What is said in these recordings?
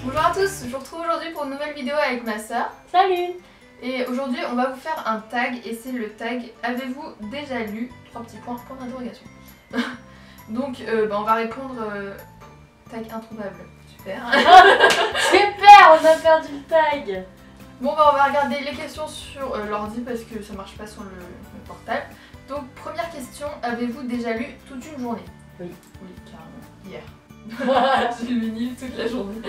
Bonjour à tous, je vous retrouve aujourd'hui pour une nouvelle vidéo avec ma soeur. Salut! Et aujourd'hui on va vous faire un tag et c'est le tag avez-vous déjà lu 3 petits points point d'interrogation. Donc on va répondre tag introuvable. Super. Super, on a perdu le tag. Bon on va regarder les questions sur l'ordi parce que ça marche pas sur le portable. Donc première question, avez-vous déjà lu toute une journée? Oui. Oui, carrément. Hier. J'ai lu une livre toute la journée.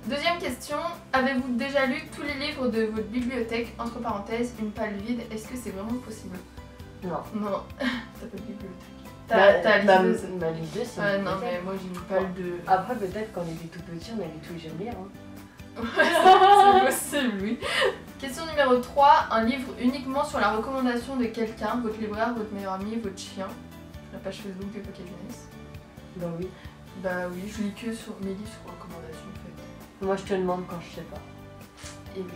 Deuxième question, avez-vous déjà lu tous les livres de votre bibliothèque? Entre parenthèses, une palle vide, est-ce que c'est vraiment possible? Non. Non, t'as pas de bibliothèque. T'as liseuse. Ma liseuse, c'est Non mais moi j'ai une palle de... Après peut-être quand on était tout petit, on avait tous les j'aime lire. Ouais, c'est possible, oui. Question numéro 3, un livre uniquement sur la recommandation de quelqu'un, votre libraire, votre meilleur ami, votre chien. La page Facebook de Pocket Jeunesse. Bah oui. Bah oui, je lis que sur mes livres sur recommandation en fait. Moi je te demande quand je sais pas. Et oui.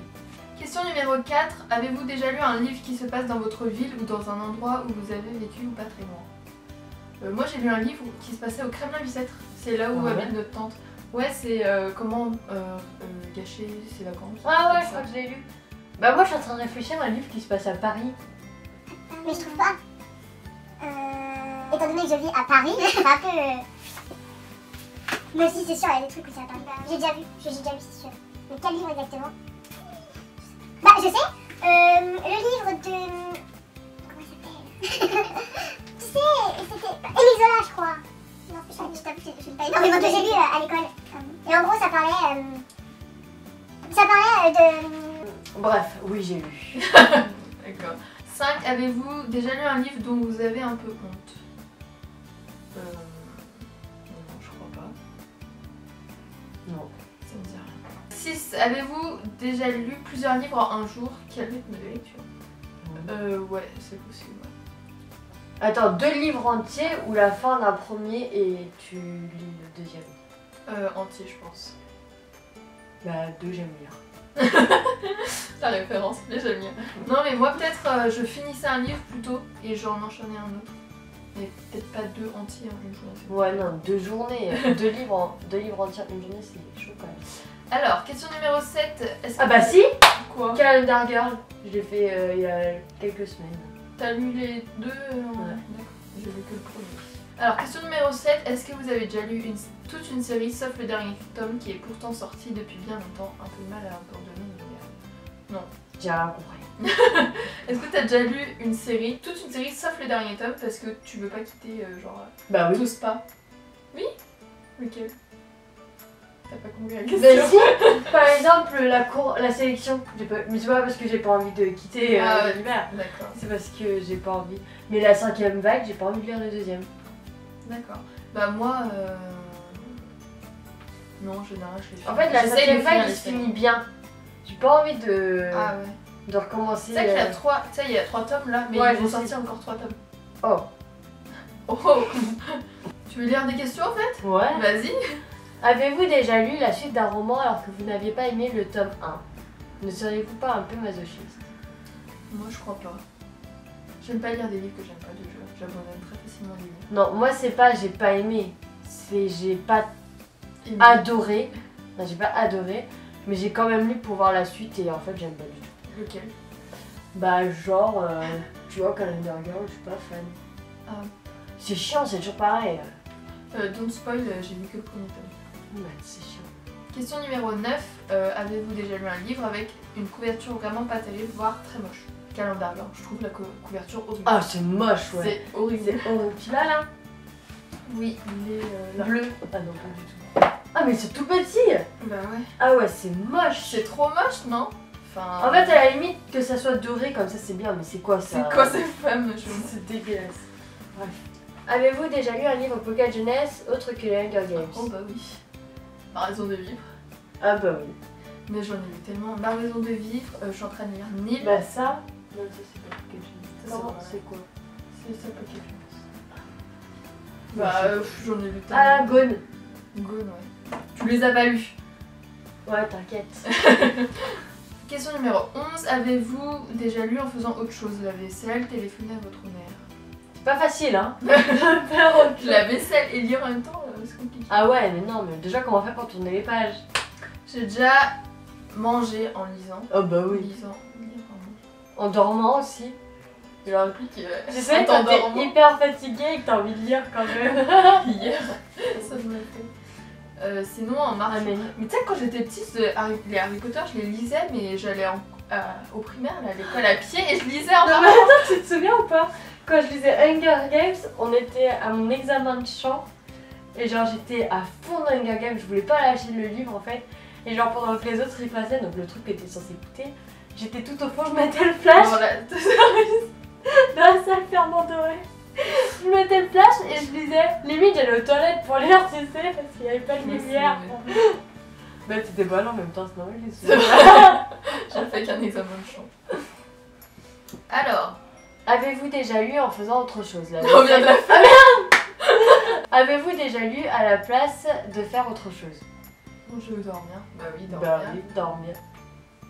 Question numéro 4, avez-vous déjà lu un livre qui se passe dans votre ville ou dans un endroit où vous avez vécu ou pas très loin? Moi j'ai lu un livre qui se passait au Kremlin-Bicêtre, c'est là où habite notre tante. Ouais, c'est comment gâcher ses vacances. Ah ouais, je crois que je l'ai lu. Bah moi je suis en train de réfléchir à un livre qui se passe à Paris. Mais je trouve pas. Étant donné que je vis à Paris, c'est un peu... Moi aussi c'est sûr, il y a des trucs où c'est à Paris. J'ai déjà vu, c'est sûr. Mais quel livre exactement? Bah je sais, le livre de... Comment il s'appelle? Tu sais, c'était Émile Zola je crois. Non, je t'avoue, je l'ai pas énormément que j'ai lu à l'école. Et en gros ça parlait... de... Bref, oui j'ai lu. D'accord. 5. Avez-vous déjà lu un livre dont vous avez un peu honte? Non, je crois pas. Non. Ça me dit rien. 6. Avez-vous déjà lu plusieurs livres en un jour? Quel rythme de lecture? Ouais, c'est possible. Ouais. Attends, 2 livres entiers ou la fin d'un premier et tu lis le deuxième? Entier, je pense. Bah 2 j'aime lire. La référence, mais j'aime bien. Non mais moi peut-être je finissais un livre plutôt et j'en enchaînais un autre. Mais peut-être pas 2 entiers en une journée. Ouais non, 2 journées, 2 livres entiers une journée c'est chaud quand même. Alors, question numéro 7. Ah bah si! Quoi? Calendar Girl, je l'ai fait il y a quelques semaines. T'as lu les 2 Ouais. D'accord, j'ai lu que le premier. Alors, question numéro 7. Est-ce que vous avez déjà lu toute une série sauf le dernier tome qui est pourtant sorti depuis bien longtemps? Un peu de mal à abandonner, mais... Non. J'ai rien compris. Est-ce que t'as déjà lu une série, toute une série sauf le dernier tome parce que tu veux pas quitter Bah oui. tous pas? Oui? Lequel? T'as pas compris la Bah question? si, par exemple la sélection, mais c'est pas parce que j'ai pas envie de quitter l'univers, D'accord. c'est parce que j'ai pas envie. Mais la 5ème vague, j'ai pas envie de lire le deuxième. D'accord. Bah moi, non, en général, je les fais. En fait, la J'essaye de 5ème finir vague, les il se séries. finit bien. J'ai pas envie de, Ah ouais. de recommencer. C'est vrai qu'il y a 3, tu sais, il y a 3 tomes là, mais Ouais, ils vont je sais. sortir encore 3 tomes. Oh. Oh. Tu veux lire des questions en fait? Ouais. Vas-y. Avez-vous déjà lu la suite d'un roman alors que vous n'aviez pas aimé le tome 1? Ne seriez-vous pas un peu masochiste? Moi, je crois pas. J'aime pas lire des livres que j'aime pas déjà. J'abandonne très facilement les livres. Non, moi c'est pas j'ai pas aimé, c'est j'ai pas Aimé. adoré. Non, j'ai pas adoré, mais j'ai quand même lu pour voir la suite et en fait j'aime pas du tout. Lequel? Bah genre, tu vois, Calendar Girl, je suis pas fan. Ah. C'est chiant, c'est toujours pareil. Don't spoil, j'ai lu que le premier tome. Ouais, c'est chiant. Question numéro 9. Avez-vous déjà lu un livre avec une couverture vraiment pas terrible, voire très moche? Calendar Girl, je trouve la couverture horrible. Ah, c'est moche, ouais. C'est horrible. C'est horrible. Tu l'as là? Oui, il est là. Bleu. Ah non, pas du tout. Ah, mais c'est tout petit. Bah ouais. Ah ouais, c'est moche. C'est trop moche, non? Enfin... En fait, à la limite, que ça soit doré comme ça, c'est bien, mais c'est quoi ça? c'est quoi ces femmes? C'est dégueulasse. Bref. Avez-vous déjà lu un livre Pocket Jeunesse autre que les Hunger Games? Oh bah oui. Ma raison de vivre. Ah bah oui. Mais j'en ai lu tellement. Ma raison de vivre, je suis en train de lire Nil. Bah ça... Non, ça c'est pas Pocket Jeunesse. Ça, Comment? c'est C'est quoi? C'est ça Pocket Jeunesse. Bah j'en ai lu tellement. Ah, Gone. Gone, ouais. Tu les as pas lus? Ouais, t'inquiète. Question numéro 11. Avez-vous déjà lu en faisant autre chose? La vaisselle, téléphoner à votre mère? C'est pas facile, hein. Faire autre chose. La vaisselle et lire en même temps, c'est compliqué. Ah ouais, mais non, mais déjà comment faire pour tourner les pages? J'ai déjà mangé en lisant. Oh bah En oui. lisant. Lire en En dormant aussi. Genre, compliqué. tu sais, quand t'endormant. t'es hyper fatigué et que t'as envie de lire quand même. Hier, ça me l'a fait. Sinon, en marchant. Ah, mais Mais tu sais, quand j'étais petite, les Harry Potter, je les lisais, mais j'allais au primaire, là, à l'école à pied, et je lisais en non, mais marchant. attends, tu te souviens ou pas? Quand je lisais Hunger Games, on était à mon examen de chant. Et genre, j'étais à fond dans Hunger Games, je voulais pas lâcher le livre en fait. Et genre, pendant que les autres y passaient, donc le truc que t'es censé écouter, j'étais tout au fond, je mettais le flash. Voilà. Dans la salle Fernand Doré. Je mettais le flash et je lisais. Limite, j'allais aux toilettes pour lire, tu sais, parce qu'il n'y avait pas de Je me lumière. souviens. Bah, t'étais pas là en même temps, c'est normal, j'ai C'est souviens. J'ai fait qu'un examen de chant. Alors, Avez-vous déjà lu en faisant autre chose là? on vient de la fin. Avez-vous déjà lu à la place de faire autre chose? Je veux dormir. Bah oui, dormir. Bah oui, dormir.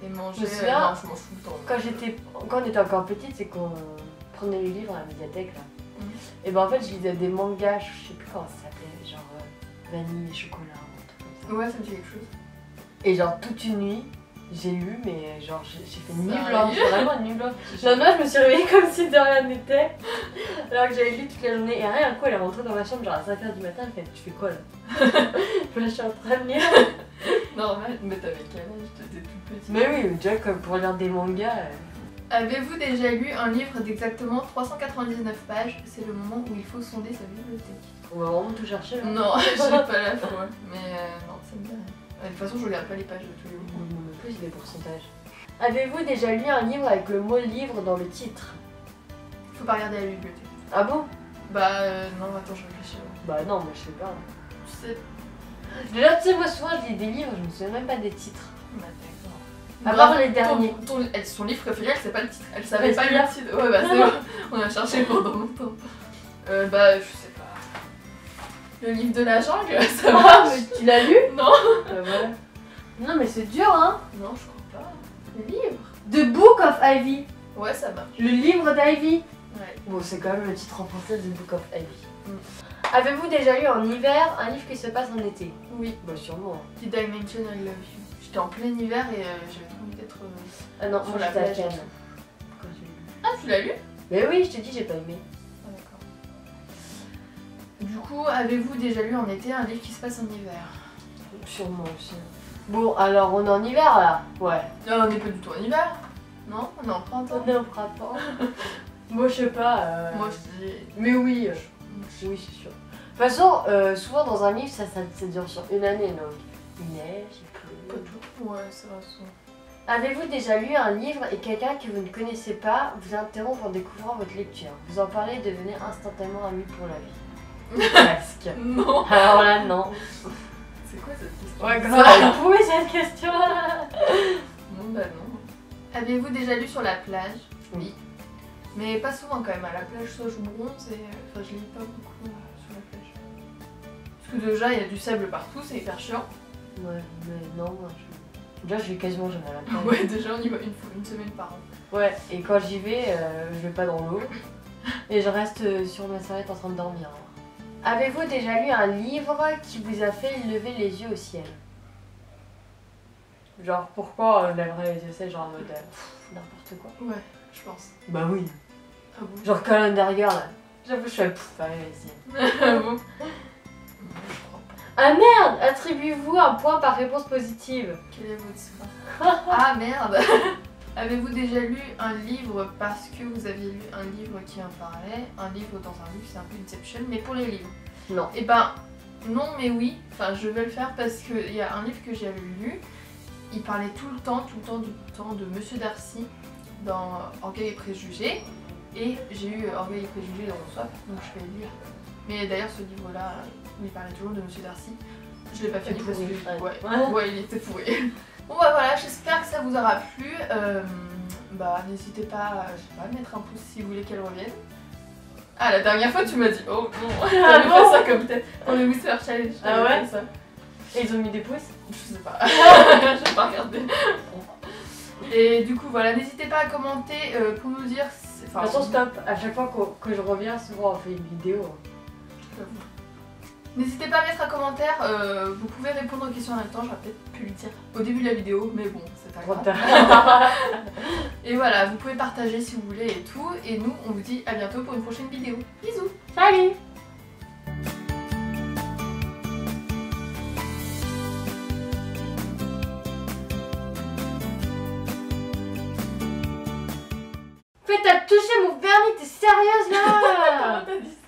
Et manger. Je me souviens, non, je m'en fous le temps. Quand on était encore petite, c'est qu'on prenait les livres à la médiathèque là. Mhm. Et ben en fait, je lisais des mangas, je sais plus comment ça s'appelait, genre vanille et chocolat ou un truc comme ça. Ouais, ça me dit quelque chose. Et genre toute une nuit, j'ai lu, mais genre j'ai fait une nuit Ça blanche, arrive. vraiment une nuit blanche. Le lendemain, je me suis réveillée comme si de rien n'était, alors que j'avais lu toute la journée. Et rien, un coup, elle est rentrée dans ma chambre, genre à 5h du matin, elle fait tu fais quoi là? Je suis en train de lire. Normal, mais t'avais quel âge? T'étais toute petite. Mais oui, déjà comme pour lire des mangas. Avez-vous déjà lu un livre d'exactement 399 pages? C'est le moment où il faut sonder sa bibliothèque. On va vraiment tout chercher là. Non, j'ai pas la foi. Mais non, ça me dit rien. De toute façon, je regarde pas les pages de tous les livres. Non plus des pourcentages. Avez-vous déjà lu un livre avec le mot livre dans le titre? Faut pas regarder à la bibliothèque. Ah bon? Bah non, attends, je réfléchis. Bah non, moi je sais pas. Tu sais. Déjà, tu sais, moi souvent je lis des livres, je me souviens même pas des titres. Bah, d'accord. À Grave, part les derniers. Son livre préféré, elle sait pas le titre. Elle savait Mais pas c'est le bien. titre. Ouais, bah c'est bon. On a cherché pendant longtemps. Bah, je sais pas. Le livre de la jungle, ça Ah, marche. mais tu l'as lu? Non. Voilà. Non, mais c'est dur, hein? Non, je crois pas. Le livre. The Book of Ivy. Ouais, ça marche. Le livre d'Ivy. Ouais. Bon, c'est quand même le titre en français, The Book of Ivy. Mm. Avez-vous déjà lu en hiver un livre qui se passe en été? Oui. Bah, sûrement. Did I mention I love you? J'étais en plein hiver et j'avais trop envie d'être. Ah non, Sur moi la j'étais à plage. Cannes. Quand j'ai lu. Ah, tu l'as lu? Mais oui, je te dis, j'ai pas aimé. Ah, d'accord. Du coup, avez-vous déjà lu en été un livre qui se passe en hiver? Sûrement aussi. Bon, alors on est en hiver là? Ouais. Non, on n'est pas du tout en hiver. Non, on est en printemps. On est au printemps. Moi je sais pas. Moi, je dis. Mais oui, oui c'est sûr. De toute façon, souvent dans un livre, ça dure sur une année, donc il neige, il Pas pleut. tout. Ouais, ça va souvent. Avez-vous déjà lu un livre et quelqu'un que vous ne connaissez pas vous interrompt en découvrant votre lecture? Vous en parlez et devenez instantanément amis pour la vie. Presque. Non. Alors là, non. C'est quoi cette question? Ouais, Ça- grave. Oui, cette question là. Non, bah non. Avez-vous déjà lu sur la plage? Oui. Mais pas souvent quand même. À la plage, soit je bronze et. Enfin, je lis pas beaucoup sur la plage. Parce que déjà, il y a du sable partout, c'est hyper chiant. Ouais, mais non, moi déjà je vais quasiment jamais à la plage. Ouais, déjà, on y va une semaine par an. Ouais, et quand j'y vais, je vais pas dans l'eau. Et je reste sur ma serviette en train de dormir. Avez-vous déjà lu un livre qui vous a fait lever les yeux au ciel? Genre pourquoi lèverait les yeux au ciel, genre en mode n'importe quoi. Ouais, je pense. Bah oui. Ah bon? Genre Calendar Girl. J'avoue je fais allez vas-y. Ah bon? Non, je crois pas. Ah merde! Attribuez-vous un point par réponse positive. Quel est votre score? Ah merde! Avez-vous déjà lu un livre parce que vous aviez lu un livre qui en parlait? Un livre dans un livre, c'est un peu Inception, mais pour les livres. Non. Et ben, non, mais oui. Enfin, je vais le faire parce qu'il y a un livre que j'avais lu. Il parlait tout le temps de Monsieur Darcy dans Orgueil et Préjugés. Et j'ai eu Orgueil et Préjugés dans mon soif, donc je vais le lire. Mais d'ailleurs, ce livre-là, où il parlait toujours de Monsieur Darcy, je l'ai pas fini parce que ouais, il était pourri. Bon bah voilà, j'espère que ça vous aura plu. Bah n'hésitez pas, je sais pas, à mettre un pouce si vous voulez qu'elle revienne. Ah, la dernière fois tu m'as dit oh non, t'avais fait ça comme tête pour le Whisper Challenge. Ah ouais? fait ça. Et ils ont mis des pouces? Je sais pas, j'ai pas regardé. Et du coup voilà, n'hésitez pas à commenter pour nous dire. Enfin, Attention stop, à chaque fois que je reviens, souvent on fait une vidéo. N'hésitez pas à mettre un commentaire, vous pouvez répondre aux questions en même temps, j'aurais peut-être pu le dire au début de la vidéo, mais bon, c'est pas grave. Et voilà, vous pouvez partager si vous voulez et tout, et nous on vous dit à bientôt pour une prochaine vidéo. Bisous. Salut. Fais, t'as touché mon vernis, t'es sérieuse là? T'as dit